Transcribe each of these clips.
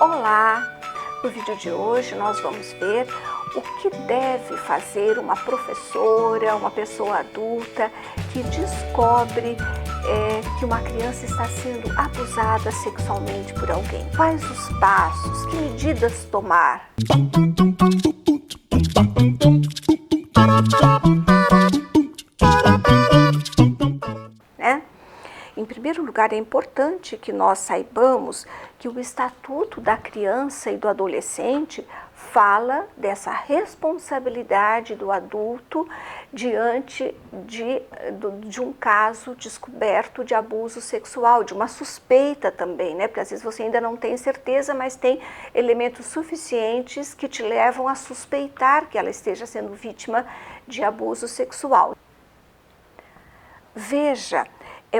Olá! No vídeo de hoje nós vamos ver o que deve fazer uma professora, uma pessoa adulta que descobre que uma criança está sendo abusada sexualmente por alguém. Quais os passos? Que medidas tomar? Em primeiro lugar, é importante que nós saibamos que o Estatuto da Criança e do Adolescente fala dessa responsabilidade do adulto diante de um caso descoberto de abuso sexual, de uma suspeita também, né? Porque às vezes você ainda não tem certeza, mas tem elementos suficientes que te levam a suspeitar que ela esteja sendo vítima de abuso sexual. Veja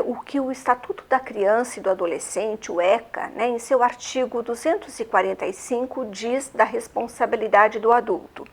o que o Estatuto da Criança e do Adolescente, o ECA, né, em seu artigo 245, diz da responsabilidade do adulto.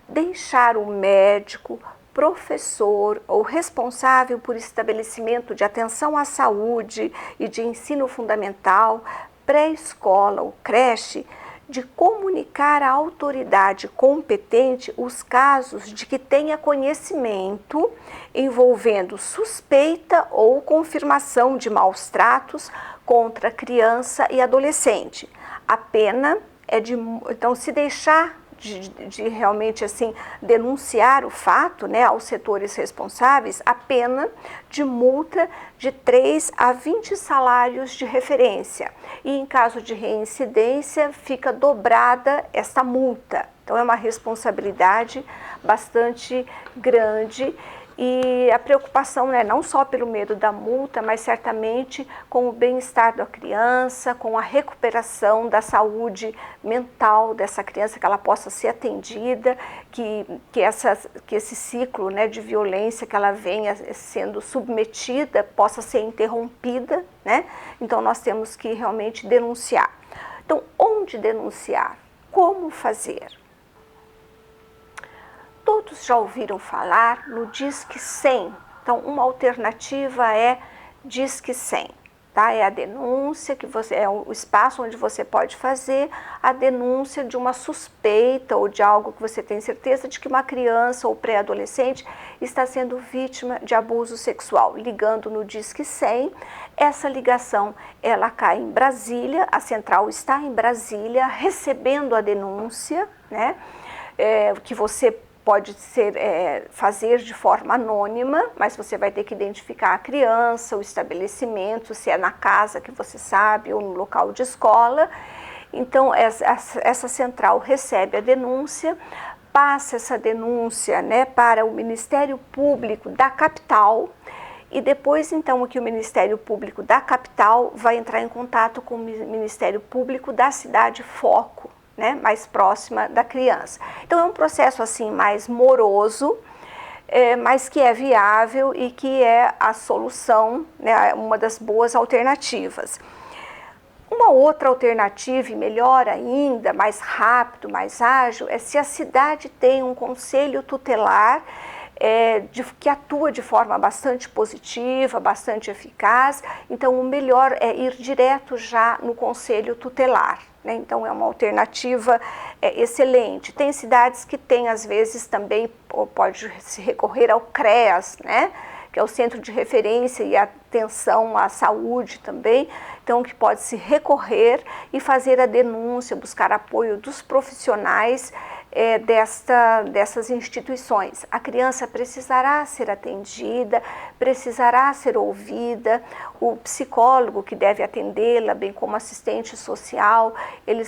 Deixar o médico, professor ou responsável por estabelecimento de atenção à saúde e de ensino fundamental, pré-escola ou creche, de comunicar à autoridade competente os casos de que tenha conhecimento envolvendo suspeita ou confirmação de maus tratos contra criança e adolescente. A pena é então, se deixar de realmente assim denunciar o fato, né, aos setores responsáveis, a pena de multa de 3 a 20 salários de referência. E em caso de reincidência, fica dobrada esta multa. Então é uma responsabilidade bastante grande. E a preocupação, né, não só pelo medo da multa, mas certamente com o bem-estar da criança, com a recuperação da saúde mental dessa criança, que ela possa ser atendida, que esse ciclo, né, de violência que ela venha sendo submetida possa ser interrompida, né? Então nós temos que realmente denunciar. Então, onde denunciar? Como fazer? Todos já ouviram falar no Disque 100. Então, uma alternativa é Disque 100. Tá? É a denúncia, é o espaço onde você pode fazer a denúncia de uma suspeita ou de algo que você tem certeza de que uma criança ou pré-adolescente está sendo vítima de abuso sexual. Ligando no Disque 100, essa ligação ela cai em Brasília, a central está em Brasília recebendo a denúncia, né? Que você pode fazer de forma anônima, mas você vai ter que identificar a criança, o estabelecimento, se é na casa que você sabe ou no local de escola. Então, essa central recebe a denúncia, passa essa denúncia, né, para o Ministério Público da capital, e depois, então, que o Ministério Público da capital vai entrar em contato com o Ministério Público da cidade foco, né, mais próxima da criança. Então é um processo assim mais moroso, mas que é viável e que é a solução, né, uma das boas alternativas. Uma outra alternativa, e melhor ainda, mais rápido, mais ágil, é se a cidade tem um conselho tutelar que atua de forma bastante positiva, bastante eficaz. Então o melhor é ir direto já no conselho tutelar. Né? Então é uma alternativa excelente. Tem cidades que têm, às vezes, também pode se recorrer ao CREAS, né? Que é o Centro de Referência e Atenção à Saúde também, então que pode se recorrer e fazer a denúncia, buscar apoio dos profissionais dessas instituições. A criança precisará ser atendida, precisará ser ouvida, o psicólogo que deve atendê-la, bem como assistente social,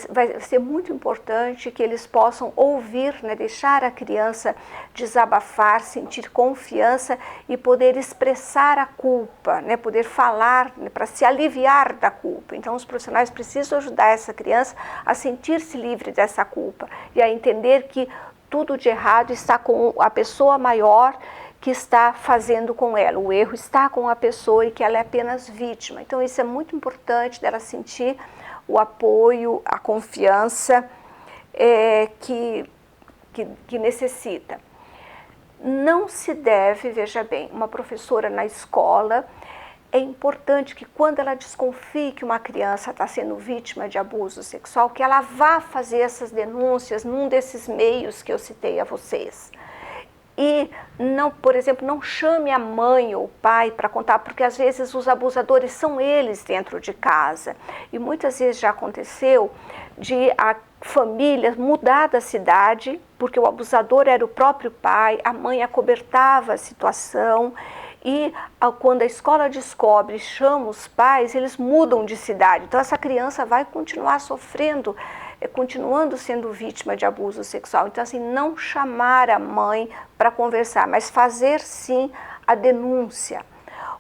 vai ser muito importante que eles possam ouvir, né, deixar a criança desabafar, sentir confiança e poder expressar a culpa, né, poder falar, né, para se aliviar da culpa. Então os profissionais precisam ajudar essa criança a sentir-se livre dessa culpa e a entender que tudo de errado está com a pessoa maior que está fazendo com ela. O erro está com a pessoa e que ela é apenas vítima. Então isso é muito importante dela sentir o apoio, a confiança que necessita. Não se deve, veja bem, uma professora na escola é importante que quando ela desconfie que uma criança está sendo vítima de abuso sexual, que ela vá fazer essas denúncias num desses meios que eu citei a vocês. E, não, por exemplo, não chame a mãe ou o pai para contar, porque às vezes os abusadores são eles dentro de casa. E muitas vezes já aconteceu de a família mudar da cidade, porque o abusador era o próprio pai, a mãe acobertava a situação. E quando a escola descobre, chama os pais, eles mudam de cidade. Então essa criança vai continuar sofrendo, continuando sendo vítima de abuso sexual. Então assim, não chamar a mãe para conversar, mas fazer sim a denúncia.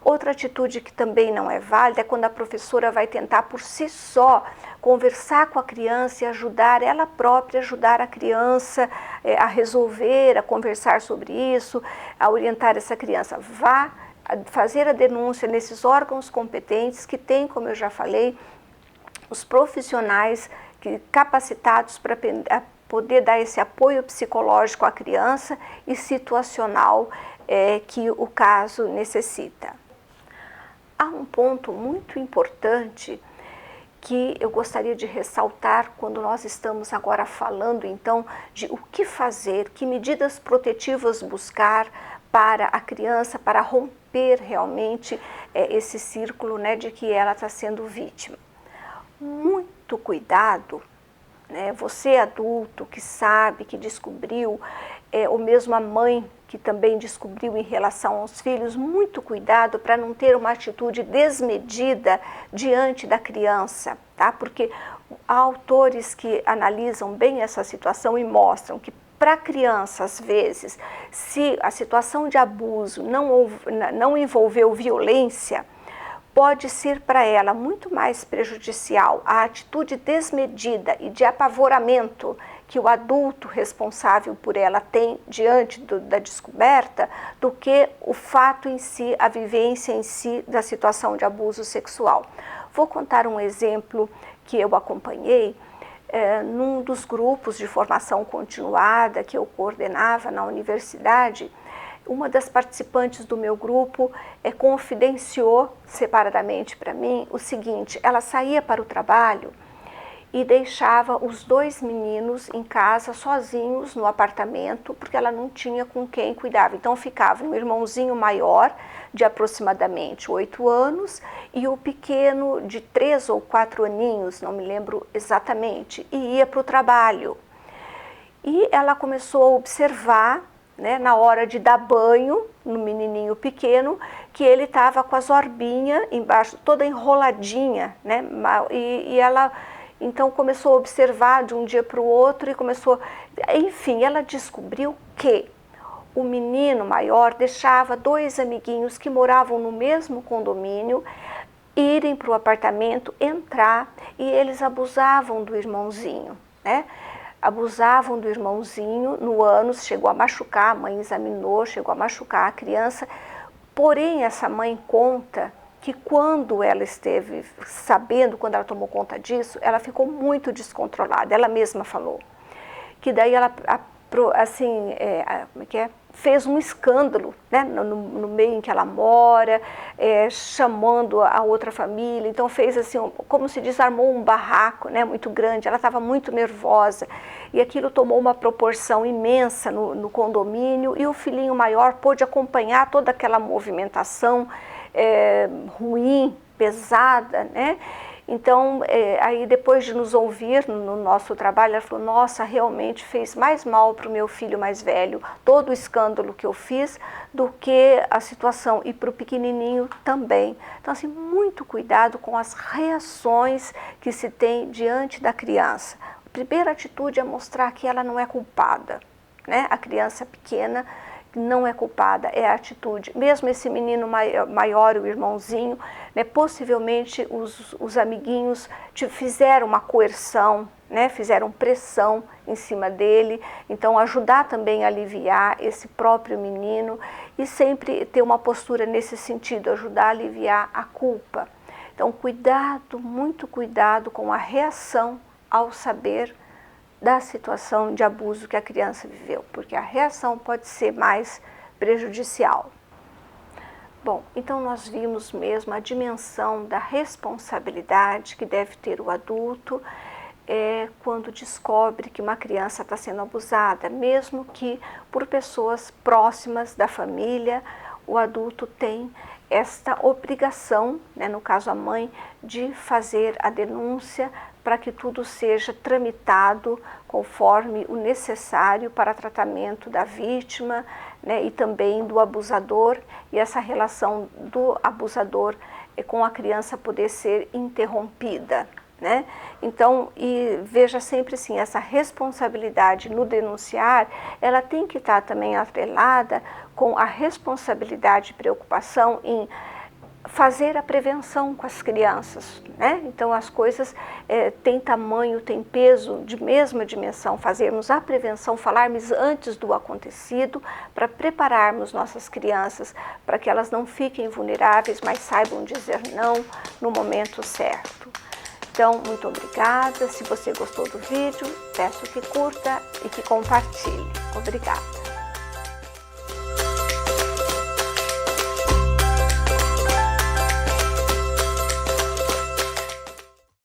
Outra atitude que também não é válida é quando a professora vai tentar por si só conversar com a criança e ajudar ela própria, ajudar a criança a resolver, a conversar sobre isso, a orientar essa criança. Vá fazer a denúncia nesses órgãos competentes que tem, como eu já falei, os profissionais capacitados para poder dar esse apoio psicológico à criança e situacional que o caso necessita. Há um ponto muito importante que eu gostaria de ressaltar quando nós estamos agora falando, então, de o que fazer, que medidas protetivas buscar para a criança, para romper realmente esse círculo, né, de que ela está sendo vítima. Muito cuidado, né, você adulto que sabe, que descobriu, ou mesmo a mãe que também descobriu em relação aos filhos, muito cuidado para não ter uma atitude desmedida diante da criança, tá? Porque há autores que analisam bem essa situação e mostram que para a criança, às vezes, se a situação de abuso não envolveu violência, pode ser para ela muito mais prejudicial a atitude desmedida e de apavoramento que o adulto responsável por ela tem diante da descoberta do que o fato em si, a vivência em si da situação de abuso sexual. Vou contar um exemplo que eu acompanhei num dos grupos de formação continuada que eu coordenava na universidade. Uma das participantes do meu grupo confidenciou separadamente para mim o seguinte: ela saía para o trabalho e deixava os dois meninos em casa sozinhos no apartamento, porque ela não tinha com quem cuidava. Então ficava um irmãozinho maior, de aproximadamente 8 anos, e o pequeno de 3 ou 4 aninhos, não me lembro exatamente, e ia para o trabalho. E ela começou a observar, né, na hora de dar banho no menininho pequeno, que ele estava com as orbinhas embaixo, toda enroladinha, né, e ela então começou a observar de um dia para o outro e começou, enfim, ela descobriu que o menino maior deixava 2 amiguinhos que moravam no mesmo condomínio irem para o apartamento, entrar, e eles abusavam do irmãozinho, né? Abusavam do irmãozinho no ânus, chegou a machucar, a mãe examinou, chegou a machucar a criança. Porém, essa mãe conta que quando ela esteve sabendo, quando ela tomou conta disso, ela ficou muito descontrolada. Ela mesma falou que daí ela, assim, como é que é? Fez um escândalo, né, no meio em que ela mora, chamando a outra família. Então fez assim, como se diz, armou um barraco, né, muito grande. Ela estava muito nervosa e aquilo tomou uma proporção imensa no condomínio, e o filhinho maior pôde acompanhar toda aquela movimentação ruim, pesada, né? Então, aí depois de nos ouvir no nosso trabalho, ela falou: nossa, realmente fez mais mal para o meu filho mais velho, todo o escândalo que eu fiz, do que a situação, e para o pequenininho também. Então, assim, muito cuidado com as reações que se tem diante da criança. A primeira atitude é mostrar que ela não é culpada, né? A criança pequena não é culpada, é a atitude. Mesmo esse menino maior, o irmãozinho, né, possivelmente os amiguinhos fizeram uma coerção, né, fizeram pressão em cima dele. Então, ajudar também a aliviar esse próprio menino, e sempre ter uma postura nesse sentido, ajudar a aliviar a culpa. Então, cuidado, muito cuidado com a reação ao saber da situação de abuso que a criança viveu, porque a reação pode ser mais prejudicial. Bom, então nós vimos mesmo a dimensão da responsabilidade que deve ter o adulto quando descobre que uma criança está sendo abusada, mesmo que por pessoas próximas da família. O adulto tem esta obrigação, né, no caso a mãe, de fazer a denúncia para que tudo seja tramitado conforme o necessário para tratamento da vítima, né, e também do abusador, e essa relação do abusador com a criança poder ser interrompida. Né? Então, e veja sempre assim, essa responsabilidade no denunciar, ela tem que estar também atrelada com a responsabilidade e preocupação em fazer a prevenção com as crianças, né? Então as coisas têm tamanho, têm peso de mesma dimensão, fazermos a prevenção, falarmos antes do acontecido, para prepararmos nossas crianças, para que elas não fiquem vulneráveis, mas saibam dizer não no momento certo. Então, muito obrigada. Se você gostou do vídeo, peço que curta e que compartilhe. Obrigada.